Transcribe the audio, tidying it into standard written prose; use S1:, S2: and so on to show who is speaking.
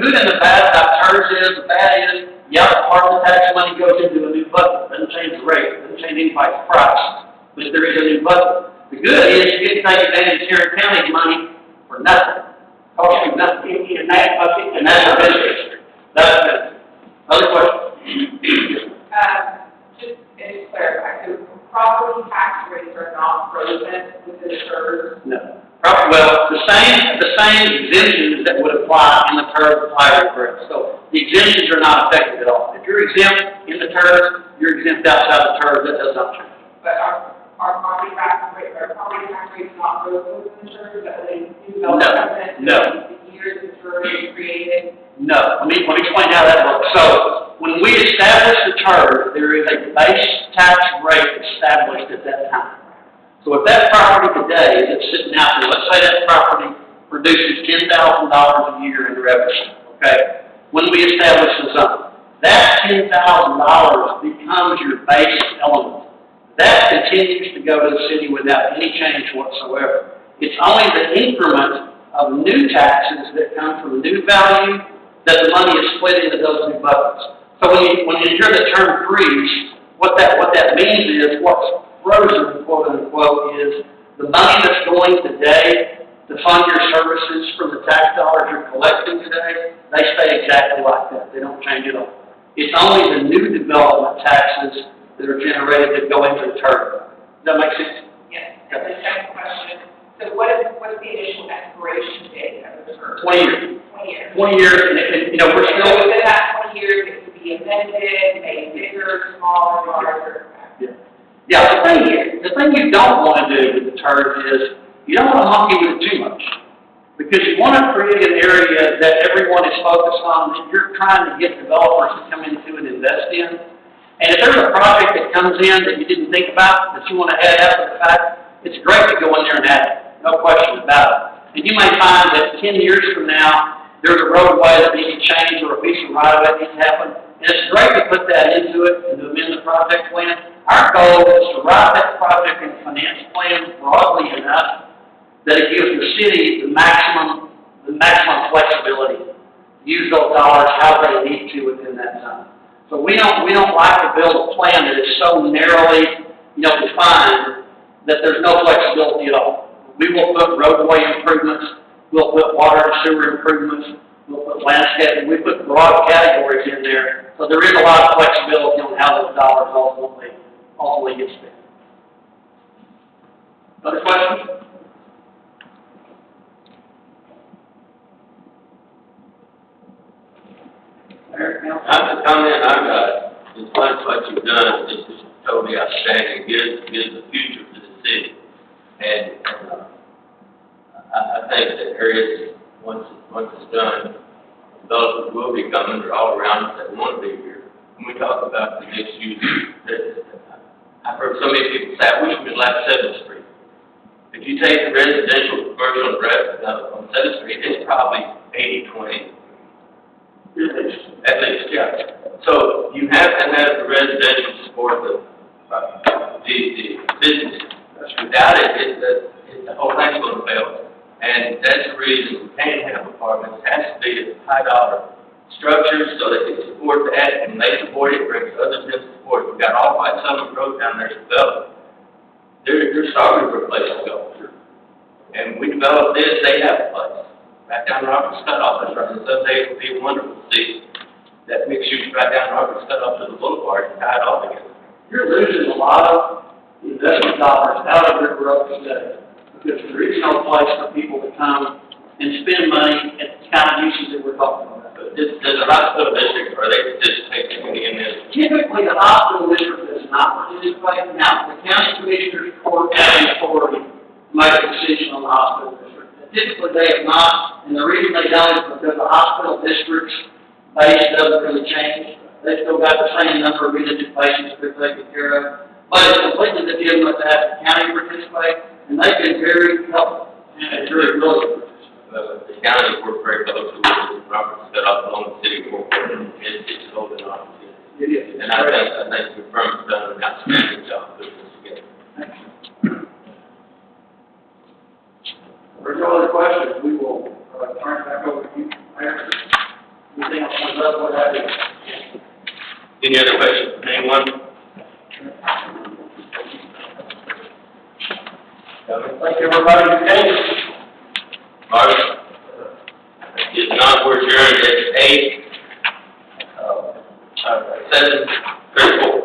S1: good and the bad about TERS is, the bad is, yeah, part of the tax money goes into a new bucket. Doesn't change the rate, doesn't change anybody's price, but there is a new bucket. The good is you get to take advantage of Tarrant County's money for nothing. Cost you nothing in that bucket, and that's our business. That's it. Other questions?
S2: Just to clarify, so property tax rates are not frozen within the TERS?
S1: No. Well, the same exemptions that would apply in the TERS apply to the So the exemptions are not affected at all. If you're exempt in the TERS, you're exempt outside the TERS. That does not change.
S2: But our property tax rates not frozen within the TERS? That when they do the years the TERS is created?
S1: No. Let me explain how that works. So when we establish the TERS, there is a base tax rate established at that time. So if that property today that's sitting out there, let's say that property produces $10,000 a year in revenue, okay? When we establish the zone, that $10,000 becomes your base element. That continues to go to the city without any change whatsoever. It's only the increment of new taxes that come from new value that the money is split into those new buckets. So when you hear the term freeze, what that means is what's frozen, quote unquote, is the money that's going today to fund your services from the tax dollars you're collecting today, they stay exactly like that. They don't change at all. It's only the new development taxes that are generated that go into the TERS. Does that make sense?
S2: Yes. And the second question, so what's the initial expiration date of the TERS?
S1: 20 years.
S2: 20 years.
S1: 20 years, and we're still...
S2: So within that 20 years, it could be amended, made bigger, smaller, larger.
S1: Yeah, the thing you don't want to do with the TERS is you don't want to monkey with it too much. Because you want to create an area that everyone is focused on, that you're trying to get developers to come into and invest in. And if there's a project that comes in that you didn't think about, that you want to add after the fact, it's great to go in there and add it. No question about it. And you may find that 10 years from now, there's a roadway that needs to change or a piece of right-of-way that needs to happen. And it's great to put that into it and to amend the project plan. Our goal is to write that project and finance plan broadly enough that it gives the city the maximum flexibility to use those dollars how they need to within that zone. So we don't like to build a plan that is so narrowly, defined that there's no flexibility at all. We will put roadway improvements, we'll put water and sewer improvements, we'll put landscaping, we put broad categories in there. So there is a lot of flexibility on how those dollars ultimately get spent. Other questions?
S3: The comment I've got is what you've done is just totally outstanding. It gives the future to the city. And I think that areas, once it's done, developers will be coming. They're all around us that want to be here. When we talk about the mixed use, I've heard so many people say, I wish we'd like 7th Street. If you take the residential commercial on 7th Street, it's probably 80-20. At least, yeah. So you have to have the residential support the business. Without it, the whole thing's going to fail. And that's the reason we can't have apartments. It has to be a high dollar structure so that they support that, and they support it, brings others in support. We've got all White Summit Road down there developed. They're starving for a place to go. And we developed this, they have a place. Right down Robert's Cutoff, that's right. And someday it will be wonderful to see that mixed use right down Robert's Cutoff to the boulevard and tie it all together.
S1: You're losing a lot of investment dollars out of your growth today because there is no place for people to come and spend money at the kind of uses that we're talking about.
S3: But does the hospital district, are they participating in this?
S1: Typically, the hospital district does not participate. Now, the county commissioners court has authority to make a decision on the hospital district. Typically, they have not, and the reason they don't is because the hospital district's base doesn't really change. They've still got the same number of indigent patients they're taking care of. But it's completely legitimate to have the county participate, and they've been very helpful and very willing to participate.
S3: The county works very closely with Robert's Cutoff along the city board, and it's holding on to it.
S1: It is.
S3: And I think your firm's done an outstanding job putting this together.
S1: Thank you. If there's no other questions, we will turn it back over to you, Mayor. up what happened.
S3: Any other questions from anyone?
S1: Thank everybody who came.
S3: All right. If not, we're adjourned at 8:34.